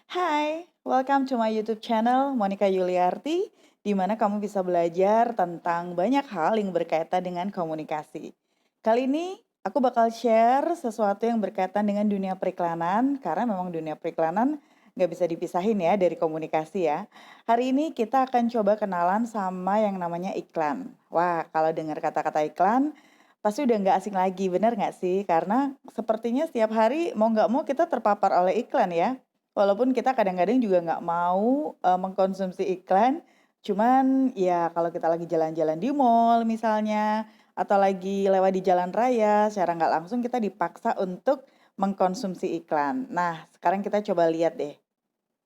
Hai, welcome to my YouTube channel Monica Yuliarti, di mana kamu bisa belajar tentang banyak hal yang berkaitan dengan komunikasi. Kali ini aku bakal share sesuatu yang berkaitan dengan dunia periklanan, karena memang dunia periklanan nggak bisa dipisahin ya dari komunikasi ya. Hari ini kita akan coba kenalan sama yang namanya iklan. Wah, kalau dengar kata-kata iklan, pasti udah nggak asing lagi, bener nggak sih? Karena sepertinya setiap hari mau nggak mau kita terpapar oleh iklan ya. Walaupun kita kadang-kadang juga nggak mau, mengkonsumsi iklan, cuman ya kalau kita lagi jalan-jalan di mall misalnya, atau lagi lewat di jalan raya, secara nggak langsung kita dipaksa untuk mengkonsumsi iklan. Nah, sekarang kita coba lihat deh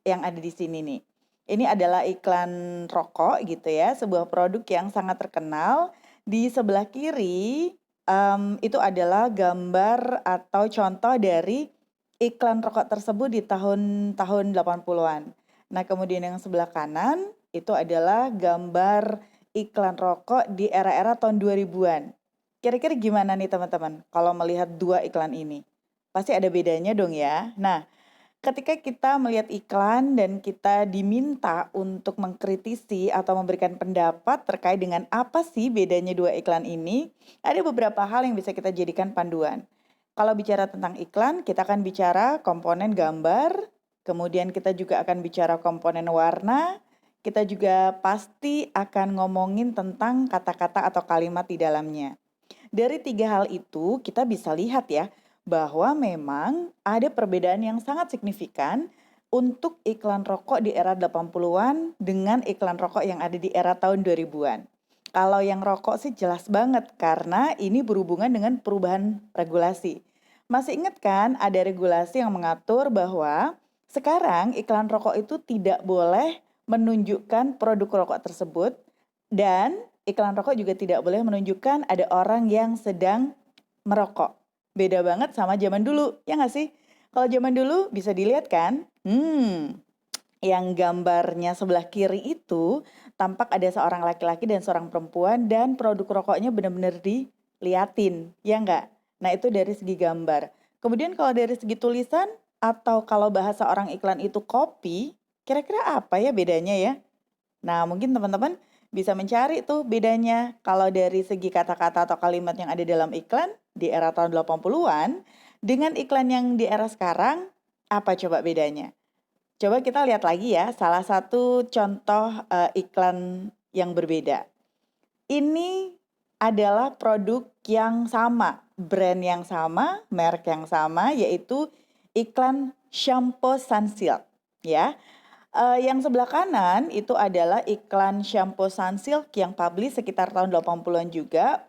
yang ada di sini nih. Ini adalah iklan rokok gitu ya, sebuah produk yang sangat terkenal. Di sebelah kiri, itu adalah gambar atau contoh dari iklan rokok tersebut di tahun-tahun 80-an. Nah, kemudian yang sebelah kanan itu adalah gambar iklan rokok di era-era tahun 2000-an. Kira-kira gimana nih teman-teman kalau melihat dua iklan ini? Pasti ada bedanya dong ya. Nah, ketika kita melihat iklan dan kita diminta untuk mengkritisi atau memberikan pendapat terkait dengan apa sih bedanya dua iklan ini, ada beberapa hal yang bisa kita jadikan panduan. Kalau bicara tentang iklan, kita akan bicara komponen gambar, kemudian kita juga akan bicara komponen warna, kita juga pasti akan ngomongin tentang kata-kata atau kalimat di dalamnya. Dari tiga hal itu kita bisa lihat ya, bahwa memang ada perbedaan yang sangat signifikan untuk iklan rokok di era 80-an dengan iklan rokok yang ada di era tahun 2000-an. Kalau yang rokok sih jelas banget karena ini berhubungan dengan perubahan regulasi. Masih ingat kan ada regulasi yang mengatur bahwa sekarang iklan rokok itu tidak boleh menunjukkan produk rokok tersebut dan iklan rokok juga tidak boleh menunjukkan ada orang yang sedang merokok. Beda banget sama zaman dulu, ya nggak sih? Kalau zaman dulu bisa dilihat kan, yang gambarnya sebelah kiri itu tampak ada seorang laki-laki dan seorang perempuan dan produk rokoknya benar-benar diliatin, ya nggak? Nah itu dari segi gambar. Kemudian kalau dari segi tulisan atau kalau bahasa orang iklan itu copy, kira-kira apa ya bedanya ya? Nah, mungkin teman-teman bisa mencari tuh bedanya kalau dari segi kata-kata atau kalimat yang ada dalam iklan di era tahun 80-an dengan iklan yang di era sekarang, apa coba bedanya? Coba kita lihat lagi ya, salah satu contoh iklan yang berbeda. Ini adalah produk yang sama, brand yang sama, merek yang sama, yaitu iklan shampoo Sunsilk, ya. Yang sebelah kanan itu adalah iklan shampoo Sunsilk yang publish sekitar tahun 80-an juga,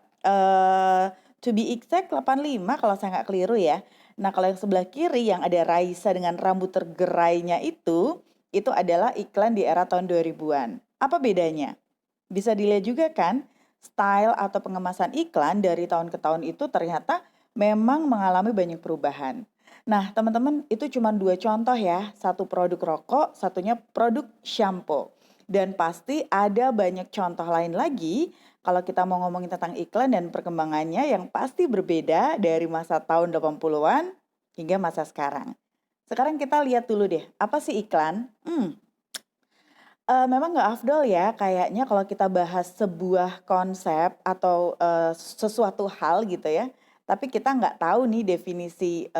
to be exact 85 kalau saya nggak keliru ya. Nah, kalau yang sebelah kiri yang ada Raisa dengan rambut tergerainya itu adalah iklan di era tahun 2000-an. Apa bedanya? Bisa dilihat juga kan, style atau pengemasan iklan dari tahun ke tahun itu ternyata memang mengalami banyak perubahan. Nah, teman-teman, itu cuma dua contoh ya. Satu produk rokok, satunya produk shampoo. Dan pasti ada banyak contoh lain lagi kalau kita mau ngomongin tentang iklan dan perkembangannya yang pasti berbeda dari masa tahun 80-an hingga masa sekarang. Sekarang kita lihat dulu deh, apa sih iklan? Memang nggak afdol ya kayaknya kalau kita bahas sebuah konsep atau, sesuatu hal gitu ya, tapi kita nggak tahu nih definisi,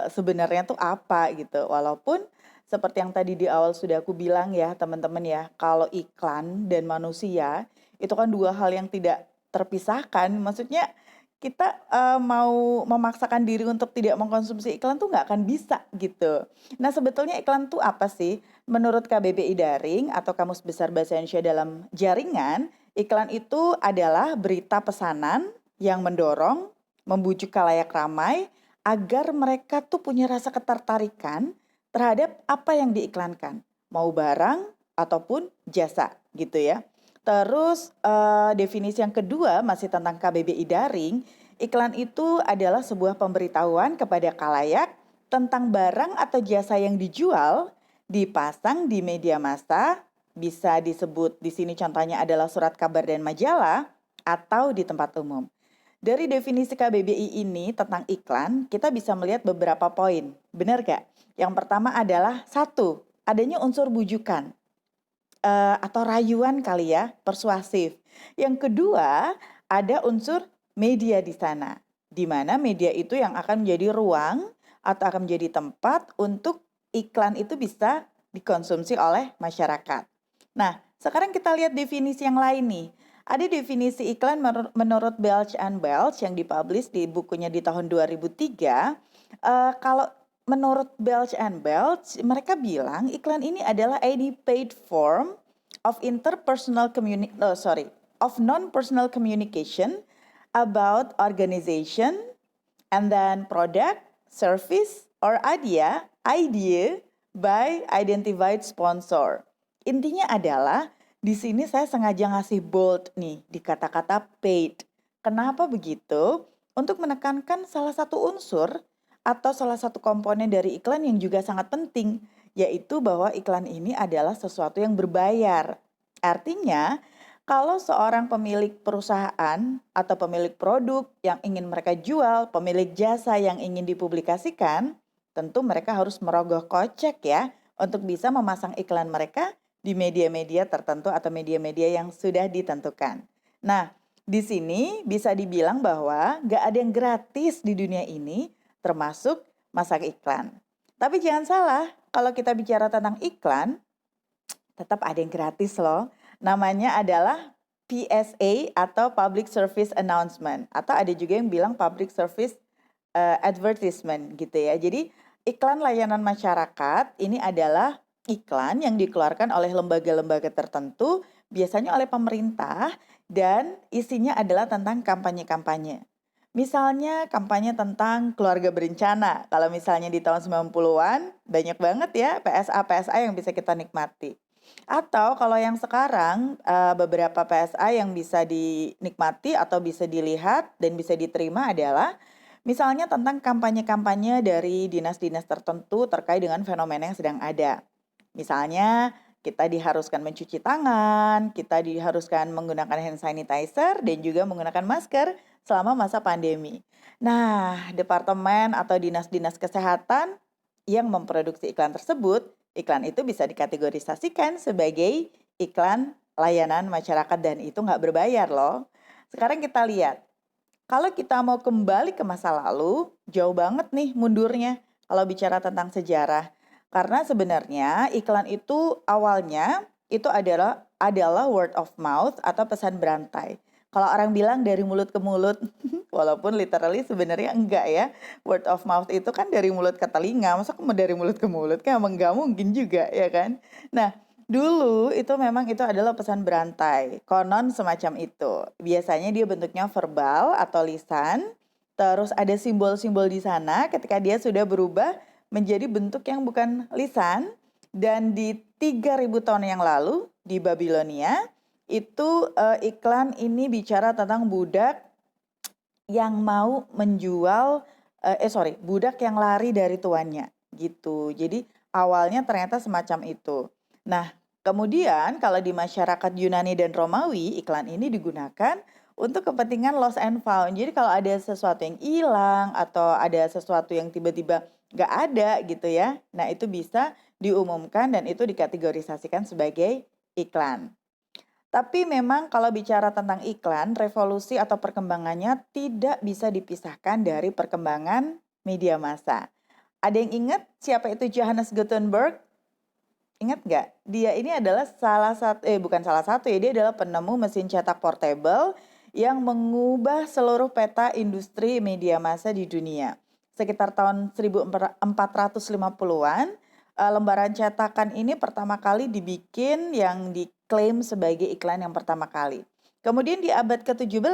sebenarnya tuh apa gitu. Walaupun seperti yang tadi di awal sudah aku bilang ya teman-teman ya, kalau iklan dan manusia itu kan 2 hal yang tidak terpisahkan. Maksudnya kita, mau memaksakan diri untuk tidak mengkonsumsi iklan tuh nggak akan bisa gitu. Nah sebetulnya iklan tuh apa sih? Menurut KBBI Daring atau Kamus Besar Bahasa Indonesia dalam Jaringan, iklan itu adalah berita pesanan yang mendorong, membujuk khalayak ramai agar mereka tuh punya rasa ketertarikan terhadap apa yang diiklankan, mau barang ataupun jasa gitu ya. Terus definisi yang kedua masih tentang KBBI Daring, iklan itu adalah sebuah pemberitahuan kepada khalayak tentang barang atau jasa yang dijual dipasang di media massa, bisa disebut di sini contohnya adalah surat kabar dan majalah, atau di tempat umum. Dari definisi KBBI ini tentang iklan, kita bisa melihat beberapa poin. Benar gak? Yang pertama adalah satu, adanya unsur bujukan atau rayuan kali ya, persuasif. Yang kedua, ada unsur media di sana, di mana media itu yang akan menjadi ruang atau akan menjadi tempat untuk iklan itu bisa dikonsumsi oleh masyarakat. Nah, sekarang kita lihat definisi yang lain nih. Ada definisi iklan menurut Belch and Welch yang dipublish di bukunya di tahun 2003. Kalau menurut Belch and Welch, mereka bilang iklan ini adalah any paid form of non-personal communication about organization and then product, service, or idea by identified sponsor. Intinya adalah di sini saya sengaja ngasih bold nih di kata-kata paid. Kenapa begitu? Untuk menekankan salah satu unsur atau salah satu komponen dari iklan yang juga sangat penting, yaitu bahwa iklan ini adalah sesuatu yang berbayar. Artinya, kalau seorang pemilik perusahaan atau pemilik produk yang ingin mereka jual, pemilik jasa yang ingin dipublikasikan, tentu mereka harus merogoh kocek ya untuk bisa memasang iklan mereka di media-media tertentu atau media-media yang sudah ditentukan. Nah, di sini bisa dibilang bahwa nggak ada yang gratis di dunia ini, termasuk masak iklan. Tapi jangan salah, kalau kita bicara tentang iklan, tetap ada yang gratis loh. Namanya adalah PSA atau Public Service Announcement. Atau ada juga yang bilang Public Service Advertisement gitu ya. Jadi iklan layanan masyarakat ini adalah iklan yang dikeluarkan oleh lembaga-lembaga tertentu, biasanya oleh pemerintah, dan isinya adalah tentang kampanye-kampanye. Misalnya kampanye tentang keluarga berencana. Kalau misalnya di tahun 90-an, banyak banget ya PSA-PSA yang bisa kita nikmati. Atau kalau yang sekarang, beberapa PSA yang bisa dinikmati atau bisa dilihat dan bisa diterima adalah misalnya tentang kampanye-kampanye dari dinas-dinas tertentu terkait dengan fenomena yang sedang ada. Misalnya kita diharuskan mencuci tangan, kita diharuskan menggunakan hand sanitizer dan juga menggunakan masker selama masa pandemi. Nah, departemen atau dinas-dinas kesehatan yang memproduksi iklan tersebut, iklan itu bisa dikategorisasikan sebagai iklan layanan masyarakat dan itu nggak berbayar loh. Sekarang kita lihat, kalau kita mau kembali ke masa lalu, jauh banget nih mundurnya kalau bicara tentang sejarah. Karena sebenarnya iklan itu awalnya itu adalah word of mouth atau pesan berantai. Kalau orang bilang dari mulut ke mulut, walaupun literally sebenarnya enggak ya. Word of mouth itu kan dari mulut ke telinga, masa mau dari mulut ke mulut kan emang enggak mungkin juga ya kan. Nah, dulu itu memang itu adalah pesan berantai, konon semacam itu. Biasanya dia bentuknya verbal atau lisan, terus ada simbol-simbol di sana ketika dia sudah berubah menjadi bentuk yang bukan lisan. Dan di 3000 tahun yang lalu di Babilonia, itu iklan ini bicara tentang budak yang mau menjual, budak yang lari dari tuannya gitu. Jadi awalnya ternyata semacam itu. Nah, kemudian kalau di masyarakat Yunani dan Romawi, iklan ini digunakan untuk kepentingan lost and found. Jadi kalau ada sesuatu yang hilang atau ada sesuatu yang tiba-tiba nggak ada gitu ya, nah itu bisa diumumkan dan itu dikategorisasikan sebagai iklan. Tapi memang kalau bicara tentang iklan, revolusi atau perkembangannya tidak bisa dipisahkan dari perkembangan media massa. Ada yang ingat siapa itu Johannes Gutenberg? Ingat nggak? Dia ini adalah bukan salah satu ya, dia adalah penemu mesin cetak portable yang mengubah seluruh peta industri media massa di dunia. Sekitar tahun 1450-an, lembaran cetakan ini pertama kali dibikin yang diklaim sebagai iklan yang pertama kali. Kemudian di abad ke-17,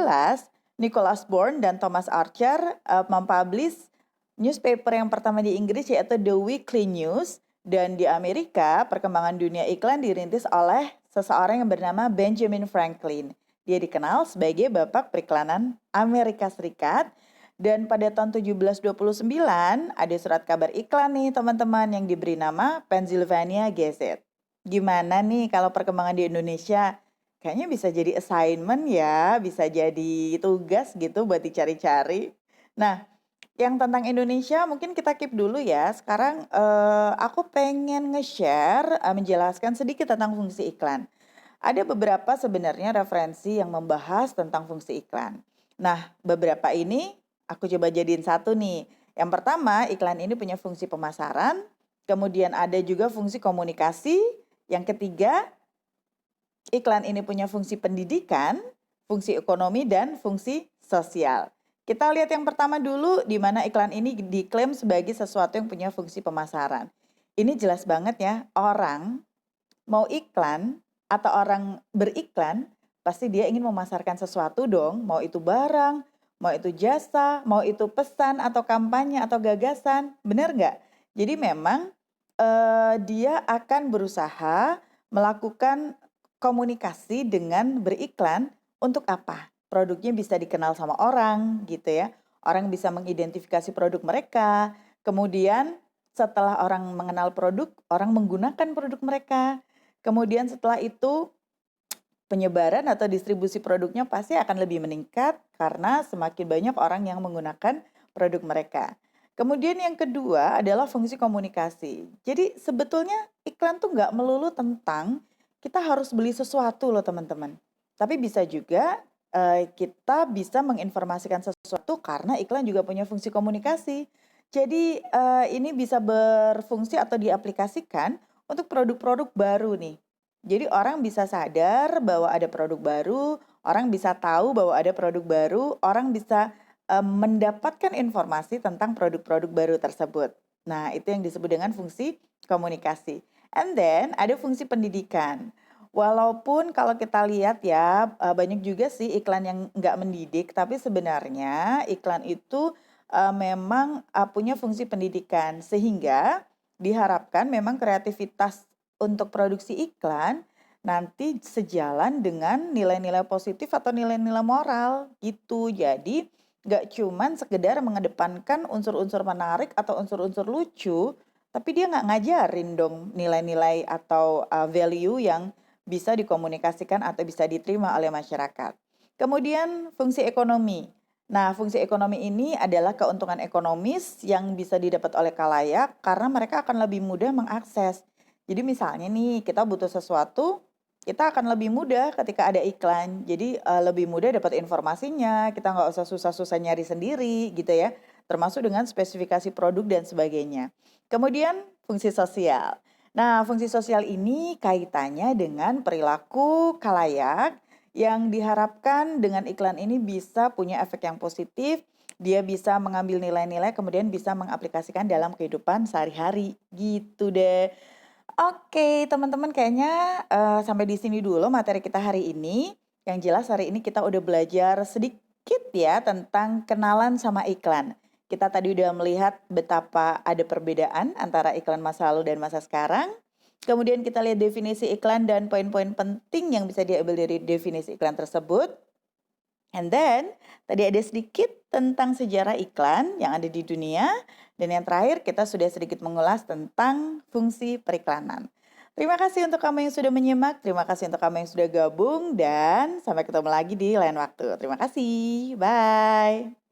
Nicholas Bourne dan Thomas Archer mempublish newspaper yang pertama di Inggris yaitu The Weekly News. Dan di Amerika, perkembangan dunia iklan dirintis oleh seseorang yang bernama Benjamin Franklin. Dia dikenal sebagai bapak periklanan Amerika Serikat. Dan pada tahun 1729 ada surat kabar iklan nih teman-teman yang diberi nama Pennsylvania Gazette. Gimana nih kalau perkembangan di Indonesia? Kayaknya bisa jadi assignment ya, bisa jadi tugas gitu buat dicari-cari. Nah, Yang tentang Indonesia mungkin kita keep dulu ya. Sekarang, aku pengen nge-share, menjelaskan sedikit tentang fungsi iklan. Ada beberapa sebenarnya referensi yang membahas tentang fungsi iklan. Nah, beberapa ini aku coba jadiin satu nih. Yang pertama, iklan ini punya fungsi pemasaran, kemudian ada juga fungsi komunikasi, yang ketiga, iklan ini punya fungsi pendidikan, fungsi ekonomi, dan fungsi sosial. Kita lihat yang pertama dulu, di mana iklan ini diklaim sebagai sesuatu yang punya fungsi pemasaran. Ini jelas banget ya, orang mau iklan atau orang beriklan, pasti dia ingin memasarkan sesuatu dong, mau itu barang, mau itu jasa, mau itu pesan atau kampanye atau gagasan, benar nggak? Jadi memang dia akan berusaha melakukan komunikasi dengan beriklan untuk apa? Produknya bisa dikenal sama orang gitu ya. Orang bisa mengidentifikasi produk mereka. Kemudian setelah orang mengenal produk, orang menggunakan produk mereka. Kemudian setelah itu penyebaran atau distribusi produknya pasti akan lebih meningkat karena semakin banyak orang yang menggunakan produk mereka. Kemudian yang kedua adalah fungsi komunikasi. Jadi sebetulnya iklan tuh nggak melulu tentang kita harus beli sesuatu loh teman-teman. Tapi bisa juga kita bisa menginformasikan sesuatu karena iklan juga punya fungsi komunikasi. Jadi ini bisa berfungsi atau diaplikasikan untuk produk-produk baru nih. Jadi orang bisa sadar bahwa ada produk baru, orang bisa tahu bahwa ada produk baru, orang bisa mendapatkan informasi tentang produk-produk baru tersebut. Nah, itu yang disebut dengan fungsi komunikasi. And then ada fungsi pendidikan. Walaupun kalau kita lihat ya, banyak juga sih iklan yang nggak mendidik, tapi sebenarnya iklan itu memang punya fungsi pendidikan, sehingga diharapkan memang kreativitas untuk produksi iklan nanti sejalan dengan nilai-nilai positif atau nilai-nilai moral gitu. Jadi nggak cuman sekedar mengedepankan unsur-unsur menarik atau unsur-unsur lucu, tapi dia nggak ngajarin dong nilai-nilai atau value yang bisa dikomunikasikan atau bisa diterima oleh masyarakat. Kemudian fungsi ekonomi. Nah, fungsi ekonomi ini adalah keuntungan ekonomis yang bisa didapat oleh khalayak karena mereka akan lebih mudah mengakses. Jadi misalnya nih, kita butuh sesuatu, kita akan lebih mudah ketika ada iklan. Jadi lebih mudah dapat informasinya, kita nggak usah susah-susah nyari sendiri gitu ya. Termasuk dengan spesifikasi produk dan sebagainya. Kemudian fungsi sosial. Nah, fungsi sosial ini kaitannya dengan perilaku khalayak yang diharapkan dengan iklan ini bisa punya efek yang positif, dia bisa mengambil nilai-nilai kemudian bisa mengaplikasikan dalam kehidupan sehari-hari, gitu deh. Oke, teman-teman kayaknya, sampai di sini dulu materi kita hari ini. Yang jelas hari ini kita udah belajar sedikit ya tentang kenalan sama iklan. Kita tadi udah melihat betapa ada perbedaan antara iklan masa lalu dan masa sekarang. Kemudian kita lihat definisi iklan dan poin-poin penting yang bisa diambil dari definisi iklan tersebut. And then, tadi ada sedikit tentang sejarah iklan yang ada di dunia. Dan yang terakhir, kita sudah sedikit mengulas tentang fungsi periklanan. Terima kasih untuk kamu yang sudah menyimak, terima kasih untuk kamu yang sudah gabung, dan sampai ketemu lagi di lain waktu. Terima kasih, bye.